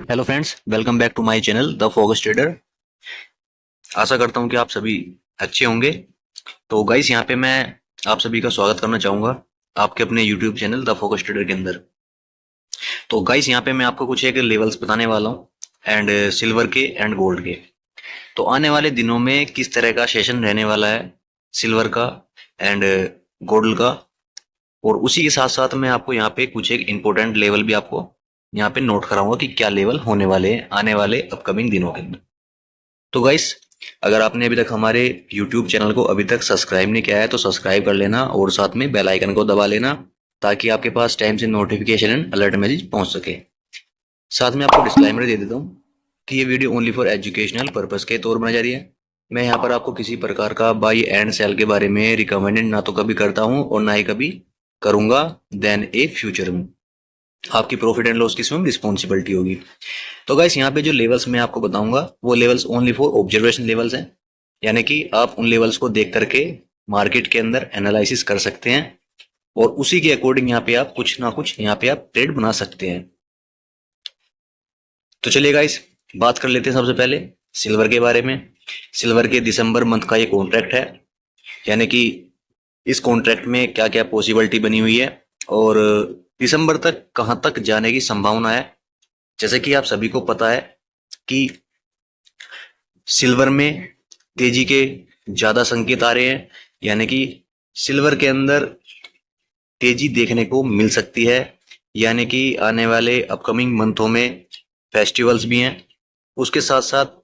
Hello friends, welcome back to my channel the focus trader. आशा करता हूं कि आप सभी अच्छे होंगे। तो गाइस, यहाँ पे मैं आप सभी का स्वागत करना चाहूंगा आपके अपने YouTube channel the focus trader के अंदर। तो गाइस, यहाँ पे मैं आपको कुछ एक लेवल्स बताने वाला हूँ एंड सिल्वर के एंड गोल्ड के। तो आने वाले दिनों में किस तरह का सेशन रहने वाला है सिल्वर का एंड गोल्ड का, और उसी के साथ साथ मैं आपको यहाँ पे कुछ एक इम्पोर्टेंट लेवल भी आपको यहाँ पे नोट कराऊंगा कि क्या लेवल होने वाले हैं आने वाले अपकमिंग दिनों के अंदर। तो गाइस, अगर आपने अभी तक हमारे YouTube चैनल को अभी तक सब्सक्राइब नहीं किया है तो सब्सक्राइब कर लेना और साथ में बेल आइकन को दबा लेना ताकि आपके पास टाइम से नोटिफिकेशन एंड अलर्ट मैसेज पहुंच सके। साथ में आपको डिस्क्लेमर दे देता हूँ कि ये video only for educational purpose के तौर पर बनाई जा रही है। मैं यहाँ पर आपको किसी प्रकार का बाई एंड सेल के बारे में रिकमेंडेड ना तो कभी करता हूँ और ना ही कभी करूंगा देन ए फ्यूचर में। आपकी प्रॉफिट एंड लॉस की इसमें रिस्पॉन्सिबिलिटी होगी। तो गाइस, यहाँ पे जो लेवल्स मैं आपको बताऊंगा वो levels only for observation levels हैं, यानी कि आप उन लेवल्स को देख करके मार्केट के अंदर एनालिसिस कर सकते हैं और उसी के अकॉर्डिंग यहाँ पे आप कुछ ना कुछ यहाँ पे आप ट्रेड बना सकते हैं। तो चलिए गाइस, बात कर लेते हैं सबसे पहले सिल्वर के बारे में। सिल्वर के दिसंबर मंथ का ये कॉन्ट्रैक्ट है, यानी कि इस कॉन्ट्रैक्ट में क्या क्या पॉसिबिलिटी बनी हुई है और दिसंबर तक कहाँ तक जाने की संभावना है। जैसे कि आप सभी को पता है कि सिल्वर में तेजी के ज्यादा संकेत आ रहे हैं, यानी कि सिल्वर के अंदर तेजी देखने को मिल सकती है, यानी कि आने वाले अपकमिंग मंथों में फेस्टिवल्स भी हैं। उसके साथ साथ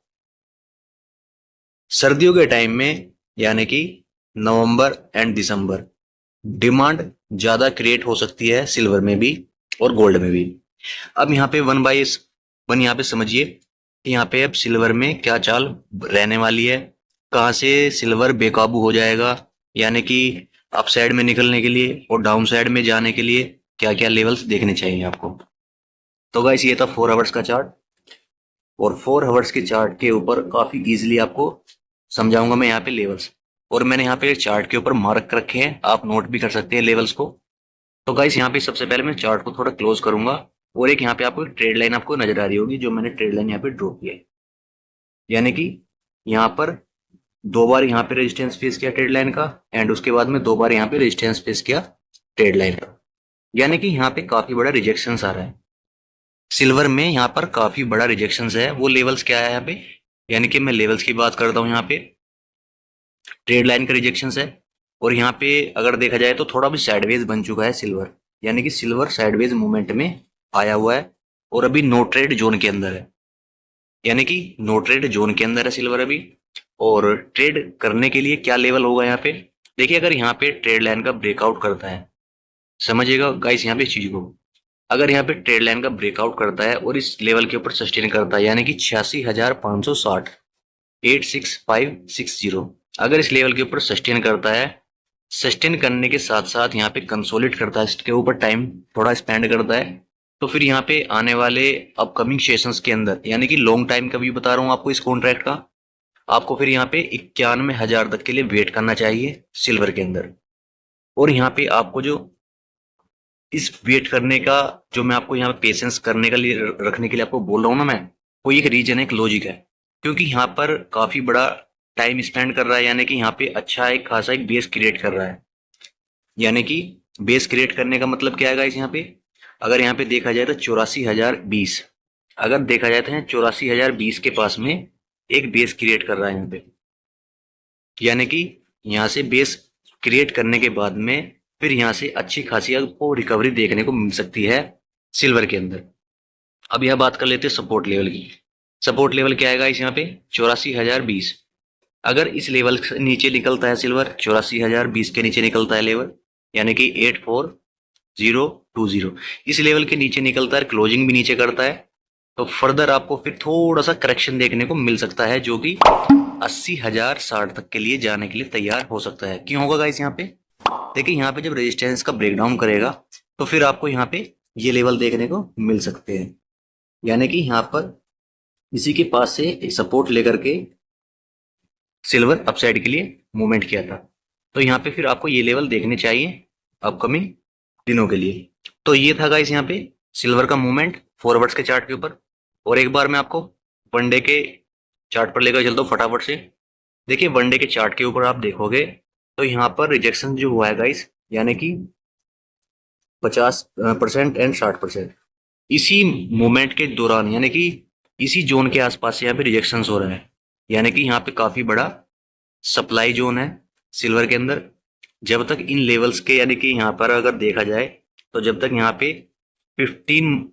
सर्दियों के टाइम में, यानी कि नवंबर एंड दिसंबर, डिमांड ज्यादा क्रिएट हो सकती है सिल्वर में भी और गोल्ड में भी। अब यहाँ पे वन बाय वन यहाँ पे समझिए कि यहाँ पे अब सिल्वर में क्या चाल रहने वाली है, कहाँ से सिल्वर बेकाबू हो जाएगा, यानी कि अप साइड में निकलने के लिए और डाउन साइड में जाने के लिए क्या क्या लेवल्स देखने चाहिए आपको। तो गाइस, ये था 4 आवर्स का चार्ट और 4 आवर्स के चार्ट के ऊपर काफी इजीली आपको समझाऊंगा मैं यहाँ पे लेवल्स, और मैंने यहाँ पे चार्ट के ऊपर मार्क रखे हैं, आप नोट भी कर सकते हैं लेवल्स को। तो गाइस, यहाँ पे सबसे पहले मैं चार्ट को थोड़ा क्लोज करूंगा और एक यहाँ पे आपको ट्रेड लाइन आपको नजर आ रही होगी जो मैंने ट्रेड लाइन यहाँ पे ड्रॉ किया है, यानी कि यहाँ पर 2 बार यहाँ पे रेजिस्टेंस फेस किया ट्रेड लाइन का एंड उसके बाद में 2 बार यहाँ पे रेजिस्टेंस फेस किया ट्रेड लाइन का, यानी कि यहाँ पे काफी बड़ा रिजेक्शन आ रहा है सिल्वर में। यहाँ पर काफी बड़ा रिजेक्शन है। वो लेवल्स क्या है यहाँ पे, यानी कि मैं लेवल्स की बात करता हूँ, यहाँ पे ट्रेड लाइन का रिजेक्शन है और यहाँ पे अगर देखा जाए तो थोड़ा भी साइडवेज बन चुका है सिल्वर, यानी कि सिल्वर साइडवेज मूवमेंट में आया हुआ है और अभी नो ट्रेड जोन के अंदर है, यानी कि नो ट्रेड जोन के अंदर है सिल्वर अभी। और ट्रेड करने के लिए क्या लेवल होगा यहाँ पे, देखिए अगर यहाँ पे ट्रेड लाइन का ब्रेकआउट करता है, समझिएगा गाइस यहाँ पे इस चीज को, अगर यहाँ पे ट्रेड लाइन का ब्रेकआउट करता है और इस लेवल के ऊपर सस्टेन करता है, यानी कि 86,560 86560, अगर इस लेवल के ऊपर सस्टेन करता है, सस्टेन करने के साथ साथ यहाँ पे कंसोलिडेट करता है, इसके ऊपर टाइम थोड़ा स्पेंड करता है, तो फिर यहाँ पे आने वाले अपकमिंग सेशंस के अंदर, यानी कि लॉन्ग टाइम का भी बता रहा हूँ आपको इस कॉन्ट्रैक्ट का, आपको फिर यहाँ पे 91,000 तक के लिए वेट करना चाहिए सिल्वर के अंदर। और यहाँ पे आपको जो इस वेट करने का, जो मैं आपको यहाँ पे पेशेंस करने के लिए रखने के लिए आपको बोल रहा हूँ ना मैं, कोई एक रीजन है, एक लॉजिक है, क्योंकि यहाँ पर काफी बड़ा टाइम स्पेंड कर रहा है, यानी कि यहाँ पे अच्छा एक खासा एक बेस क्रिएट कर रहा है, यानी कि बेस क्रिएट करने का मतलब क्या है गाइस, यहाँ पे अगर यहाँ पे देखा जाए तो 84,020, अगर देखा जाए तो 84,020 के पास में एक बेस क्रिएट कर रहा है यहाँ पे, यानी कि यहाँ से बेस क्रिएट करने के बाद में फिर यहाँ से अच्छी खासी आपको रिकवरी देखने को मिल सकती है सिल्वर के अंदर। अब यह बात कर लेते हैं सपोर्ट लेवल की। सपोर्ट लेवल क्या आएगा इस यहाँ पे 84,020, अगर इस लेवल से नीचे निकलता है सिल्वर, 84,020 के नीचे निकलता है लेवल, यानी कि 84,020, इस लेवल के नीचे निकलता है, क्लोजिंग भी नीचे करता है, तो फर्दर आपको फिर थोड़ा सा करेक्शन देखने को मिल सकता है जो कि 80,060 तक के लिए जाने के लिए तैयार हो सकता है। क्यों होगा गाइस, यहाँ पे देखिए, यहाँ पे जब रेजिस्टेंस का ब्रेकडाउन करेगा तो फिर आपको यहाँ पे ये लेवल देखने को मिल सकते हैं, यानी कि यहाँ पर इसी के पास से एक सपोर्ट लेकर के सिल्वर अपसाइड के लिए मूवमेंट किया था, तो यहाँ पे फिर आपको ये लेवल देखने चाहिए अपकमिंग दिनों के लिए। तो ये था गाइस यहाँ पे सिल्वर का मूवमेंट 4 आवर्स के चार्ट के ऊपर। और एक बार मैं आपको वनडे के चार्ट पर लेकर चलता हूँ फटाफट से। देखिए वनडे के चार्ट के ऊपर आप देखोगे तो यहाँ पर रिजेक्शन जो हुआ है गाइस, यानी कि 50% एंड 60%, इसी मोमेंट के दौरान यानी कि इसी जोन के आसपास यहाँ पे रिजेक्शंस हो रहे हैं। यानी कि यहाँ पे काफी बड़ा सप्लाई जोन है सिल्वर के अंदर। जब तक इन लेवल्स के यानी कि यहाँ पर अगर देखा जाए तो जब तक यहाँ पे 15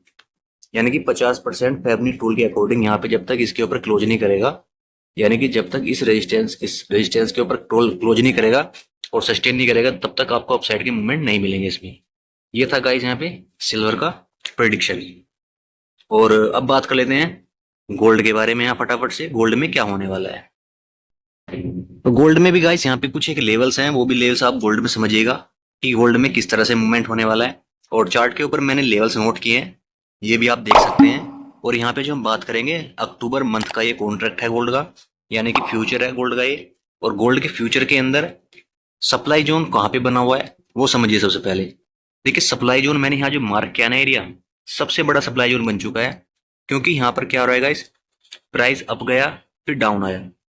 यानी कि 50% फैबनी टूल के अकॉर्डिंग यहाँ पे जब तक इसके ऊपर क्लोज नहीं करेगा, यानी कि जब तक इस रेजिस्टेंस के ऊपर क्लोज नहीं करेगा और सस्टेन नहीं करेगा, तब तक आपको अपसाइड के मूवमेंट नहीं मिलेंगे इसमें। ये था गाइस यहाँ पे सिल्वर का प्रेडिक्शन। और अब बात कर लेते हैं गोल्ड के बारे में। यहाँ फटाफट से गोल्ड में क्या होने वाला है। तो गोल्ड में भी गाइस यहाँ पे कुछ एक लेवल्स हैं, वो भी लेवल्स आप गोल्ड में समझिएगा कि गोल्ड में किस तरह से मूवमेंट होने वाला है। और चार्ट के ऊपर मैंने लेवल्स नोट किए हैं, ये भी आप देख सकते हैं। और यहाँ पे जो हम बात करेंगे अक्टूबर मंथ का ये कॉन्ट्रैक्ट है गोल्ड का, यानी कि फ्यूचर है गोल्ड का ये। और गोल्ड के फ्यूचर के अंदर सप्लाई जोन कहाँ पे बना हुआ है वो समझिए। सबसे पहले देखिए सप्लाई जोन मैंने यहाँ जो मार्क किया ना एरिया, सबसे बड़ा सप्लाई जोन बन चुका है। क्योंकि यहाँ पर क्या हो रहा है गाइस, प्राइस अप गया फिर डाउन आया,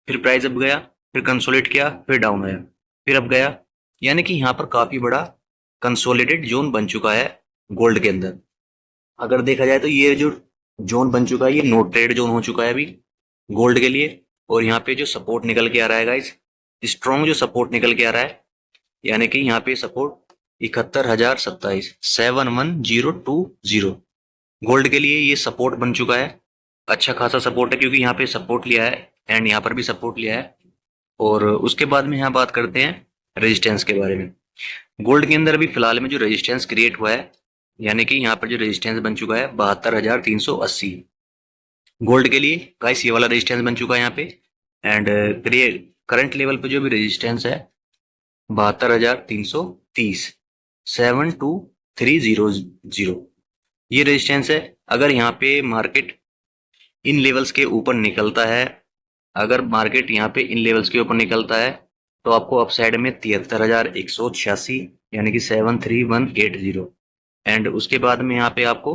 फिर प्राइस अप गया फिर कंसोलिडेट किया फिर डाउन आया फिर अप गया, यानी कि यहाँ पर काफी बड़ा कंसोलिडेट जोन बन चुका है गोल्ड के अंदर। अगर देखा जाए तो ये जो जोन बन चुका है ये नो ट्रेड जोन हो चुका है अभी गोल्ड के लिए। और यहाँ पे जो सपोर्ट निकल के आ रहा है गाइस, स्ट्रॉन्ग जो सपोर्ट निकल के आ रहा है, यानी कि यहाँ पे सपोर्ट 71,027 71,020 गोल्ड के लिए ये सपोर्ट बन चुका है। अच्छा खासा सपोर्ट है क्योंकि यहाँ पे सपोर्ट लिया है एंड यहाँ पर भी सपोर्ट लिया है। और उसके बाद में यहाँ बात करते हैं रेजिस्टेंस के बारे में। गोल्ड के अंदर अभी फिलहाल में जो रेजिस्टेंस क्रिएट हुआ है, यानी कि यहाँ पर जो रेजिस्टेंस बन चुका है 72,380 गोल्ड के लिए गाइस, ये वाला रेजिस्टेंस बन चुका है यहाँ पे। एंड करंट लेवल पे जो भी रेजिस्टेंस है 72,330 72,300 ये रेजिस्टेंस है। अगर यहाँ पे मार्केट इन लेवल्स के ऊपर निकलता है, अगर मार्केट यहाँ पे इन लेवल्स के ऊपर निकलता है तो आपको अपसाइड में 73,186 यानी कि 73,180 एंड उसके बाद में यहाँ पे आपको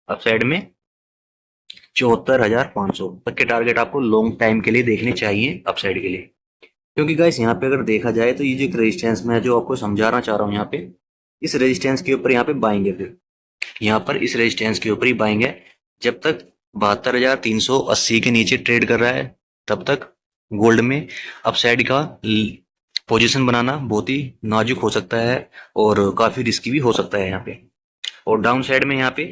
अपसाइड में 74,500 तक के टारगेट आपको लॉन्ग टाइम के लिए देखने चाहिए अपसाइड के लिए। क्योंकि गाइस यहाँ पे अगर देखा जाए तो ये जो रेजिस्टेंस में जो आपको समझाना चाह रहा हूँ, यहाँ पे इस रेजिस्टेंस के ऊपर यहाँ पे बाएंगे, फिर यहाँ पर इस रेजिस्टेंस के ऊपर ही बाएंगे। जब तक 72,380 के नीचे ट्रेड कर रहा है तब तक गोल्ड में अपसाइड का पोजीशन बनाना बहुत ही नाजुक हो सकता है और काफी रिस्की भी हो सकता है यहाँ पे। और डाउन साइड में यहाँ पे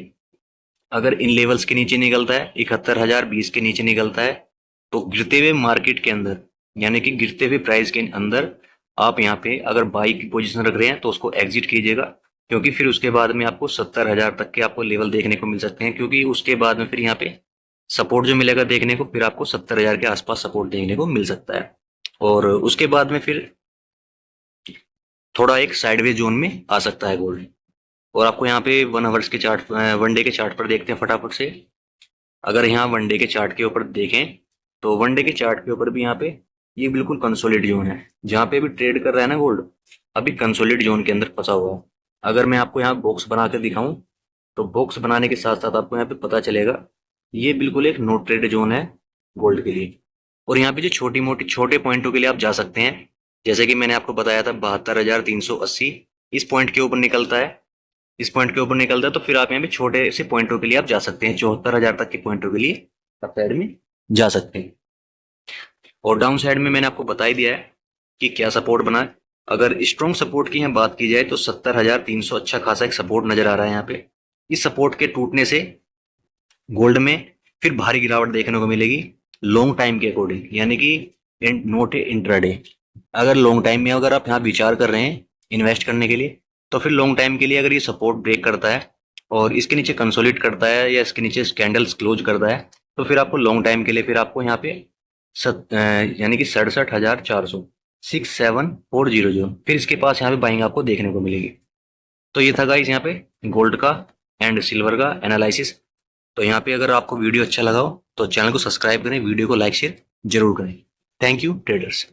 अगर इन लेवल्स के नीचे निकलता है 71,020 के नीचे निकलता है तो गिरते हुए मार्केट के अंदर यानी कि गिरते हुए प्राइस के अंदर आप यहाँ पे अगर बाई की पोजीशन रख रहे हैं तो उसको एग्जिट कीजिएगा। क्योंकि फिर उसके बाद में आपको 70,000 तक के आपको लेवल देखने को मिल सकते हैं। क्योंकि उसके बाद में फिर यहाँ पे सपोर्ट जो मिलेगा देखने को, फिर आपको 70,000 के आसपास सपोर्ट देखने को मिल सकता है। और उसके बाद में फिर थोड़ा एक साइडवेज जोन में आ सकता है गोल्ड। और आपको यहाँ पे 1 आवर्स के चार्ट, वनडे के चार्ट पर देखते हैं फटाफट से। अगर यहाँ वनडे के चार्ट के ऊपर देखें तो वनडे के चार्ट के ऊपर भी यहाँ पे ये बिल्कुल कंसोलिड जोन है जहाँ पे अभी ट्रेड कर रहा है ना गोल्ड, अभी कंसोलिड जोन के अंदर फंसा हुआ है। अगर मैं आपको यहाँ बॉक्स बना कर दिखाऊं तो बॉक्स बनाने के साथ साथ आपको यहाँ पे पता चलेगा ये बिल्कुल एक नो ट्रेड जोन है गोल्ड के लिए। और यहाँ पे जो छोटी मोटी छोटे पॉइंटों के लिए आप जा सकते हैं, जैसे कि मैंने आपको बताया था 72,380 इस पॉइंट के ऊपर निकलता है, इस पॉइंट के ऊपर निकलता है तो फिर आप यहाँ पे छोटे से पॉइंटों के लिए आप जा सकते हैं, 74,000 तक के पॉइंटों के लिए आप साइड में जा सकते हैं। और डाउन साइड में मैंने आपको बता ही दिया है कि क्या सपोर्ट बना है। अगर स्ट्रॉन्ग सपोर्ट की यहाँ बात की जाए तो 70,300 अच्छा खासा एक सपोर्ट नजर आ रहा है यहाँ पे। इस सपोर्ट के टूटने से गोल्ड में फिर भारी गिरावट देखने को मिलेगी लॉन्ग टाइम के अकॉर्डिंग, यानी कि नोट इंट्राडे। अगर लॉन्ग टाइम में अगर आप यहाँ विचार कर रहे हैं इन्वेस्ट करने के लिए तो फिर लॉन्ग टाइम के लिए अगर ये सपोर्ट ब्रेक करता है और इसके नीचे कंसोलिडेट करता है या इसके नीचे कैंडल्स क्लोज करता है तो फिर आपको लॉन्ग टाइम के लिए फिर आपको यहाँ पे यानी कि 67,400 6740 जोन फिर इसके पास यहाँ पे बाइंग आपको देखने को मिलेगी। तो ये था गाइस यहाँ पे गोल्ड का एंड सिल्वर का एनालिसिस। तो यहाँ पे अगर आपको वीडियो अच्छा लगा हो तो चैनल को सब्सक्राइब करें, वीडियो को लाइक शेयर जरूर करें। Thank you traders.